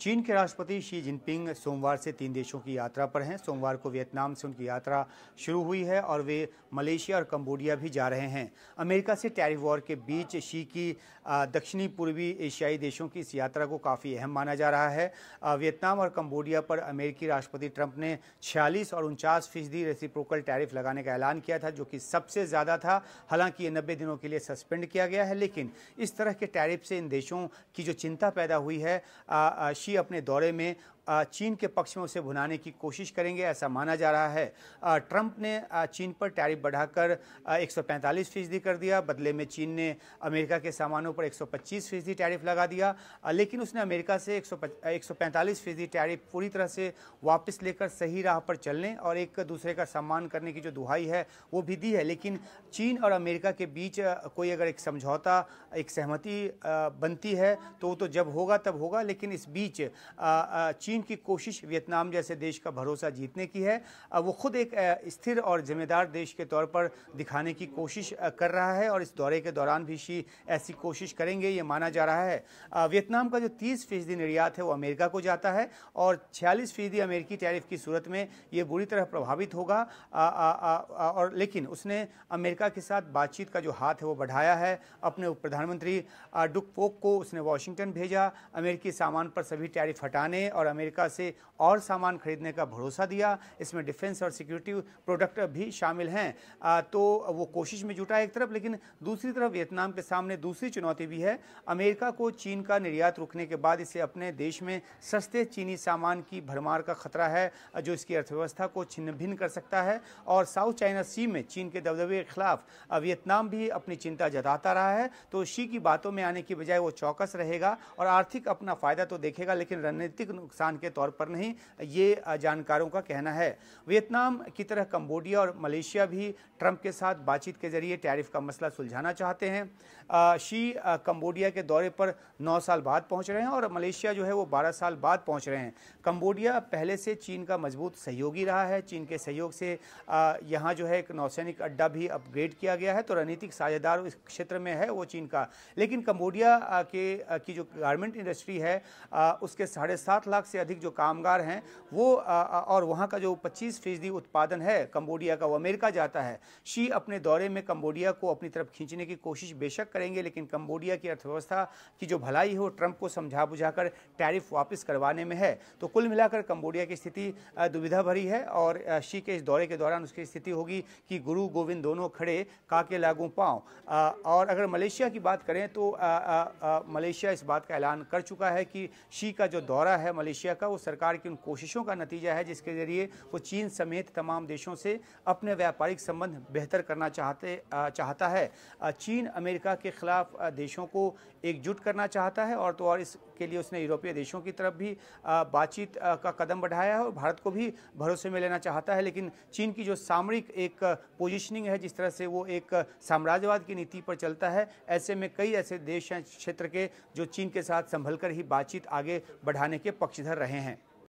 चीन के राष्ट्रपति शी जिनपिंग सोमवार से 3 देशों की यात्रा पर हैं। सोमवार को वियतनाम से उनकी यात्रा शुरू हुई है और वे मलेशिया और कंबोडिया भी जा रहे हैं। अमेरिका से टैरिफ वॉर के बीच शी की दक्षिणी पूर्वी एशियाई देशों की इस यात्रा को काफ़ी अहम माना जा रहा है। वियतनाम और कंबोडिया पर अमेरिकी राष्ट्रपति ट्रंप ने 46 और 49% रेसिप्रोकल टैरिफ लगाने का ऐलान किया था, जो कि सबसे ज़्यादा था। हालांकि ये 90 दिनों के लिए सस्पेंड किया गया है, लेकिन इस तरह के टैरिफ से इन देशों की जो चिंता पैदा हुई है, शी अपने दौरे में चीन के पक्ष में उसे भुनाने की कोशिश करेंगे, ऐसा माना जा रहा है। ट्रंप ने चीन पर टैरिफ बढ़ाकर 145% कर दिया। बदले में चीन ने अमेरिका के सामानों पर 125% टैरिफ लगा दिया, लेकिन उसने अमेरिका से 145% टैरिफ पूरी तरह से वापस लेकर सही राह पर चलने और एक दूसरे का सम्मान करने की जो दुहाई है वो भी दी है। लेकिन चीन और अमेरिका के बीच कोई अगर एक समझौता, एक सहमति बनती है तो वो तो जब होगा तब होगा, लेकिन इस बीच चीन की कोशिश वियतनाम जैसे देश का भरोसा जीतने की है। वो खुद एक स्थिर और जिम्मेदार देश के तौर पर दिखाने की कोशिश कर रहा है और इस दौरे के दौरान भी शी ऐसी कोशिश करेंगे, ये माना जा रहा है। वियतनाम का जो 30% निर्यात है वो अमेरिका को जाता है और 46% अमेरिकी टैरिफ की सूरत में ये बुरी तरह प्रभावित होगा। और लेकिन उसने अमेरिका के साथ बातचीत का जो हाथ है वो बढ़ाया है। अपने उप प्रधानमंत्री डुक पोक को उसने वॉशिंगटन भेजा, अमेरिकी सामान पर सभी टैरिफ हटाने और अमेरिका से और सामान खरीदने का भरोसा दिया। इसमें डिफेंस और सिक्योरिटी प्रोडक्ट भी शामिल हैं। तो वो कोशिश में जुटा एक तरफ, लेकिन दूसरी तरफ वियतनाम के सामने दूसरी चुनौती भी है। अमेरिका को चीन का निर्यात रुकने के बाद इसे अपने देश में सस्ते चीनी सामान की भरमार का खतरा है, जो इसकी अर्थव्यवस्था को छिन्न भिन्न कर सकता है। और साउथ चाइना सी में चीन के दबदबे के खिलाफ वियतनाम भी अपनी चिंता जताता रहा है। तो शी की बातों में आने की बजाय वो चौकस रहेगा और आर्थिक अपना फायदा तो देखेगा, लेकिन रणनीतिक नुकसान के तौर पर नहीं, ये जानकारों का कहना है। वियतनाम की तरह कंबोडिया और मलेशिया भी ट्रंप के साथ बातचीत के जरिए टैरिफ का मसला सुलझाना चाहते हैं। शी कंबोडिया के दौरे पर 9 साल बाद पहुंच रहे हैं और मलेशिया जो है वो 12 साल बाद पहुंच रहे हैं। कंबोडिया पहले से चीन का मजबूत सहयोगी रहा है। चीन के सहयोग से यहाँ जो है एक नौसैनिक अड्डा भी अपग्रेड किया गया है, तो रणनीतिक साझेदार इस क्षेत्र में है वो चीन का। लेकिन कंबोडिया की जो गारमेंट इंडस्ट्री है, उसके 7.5 लाख से अधिक जो कामगार हैं वो और वहाँ का जो 25% उत्पादन है कंबोडिया का, वो अमेरिका जाता है। शी अपने दौरे में कंबोडिया को अपनी तरफ खींचने की कोशिश बेशक करेंगे, लेकिन कंबोडिया की अर्थव्यवस्था की जो भलाई है वो ट्रंप को समझा बुझाकर टैरिफ वापस करवाने में है। तो कुल मिलाकर कंबोडिया की स्थिति दुविधा भरी है और शी के इस दौरे के दौरान उसकी स्थिति होगी कि गुरु गोविंद दोनों खड़े, काके लागू पांव। और अगर मलेशिया की बात करें तो मलेशिया इस बात का ऐलान कर चुका है कि शी का जो दौरा है मलेशिया का, वो सरकार की उन कोशिशों का नतीजा है जिसके जरिए वो चीन समेत तमाम देशों से अपने व्यापारिक संबंध बेहतर करना चाहता है। चीन अमेरिका के खिलाफ देशों को एकजुट करना चाहता है और तो और इसके लिए उसने यूरोपीय देशों की तरफ भी बातचीत का कदम बढ़ाया है और भारत को भी भरोसे में लेना चाहता है। लेकिन चीन की जो सामरिक एक पोजीशनिंग है, जिस तरह से वो एक साम्राज्यवाद की नीति पर चलता है, ऐसे में कई ऐसे देश हैं क्षेत्र के जो चीन के साथ संभल कर ही बातचीत आगे बढ़ाने के पक्षधर रहे हैं।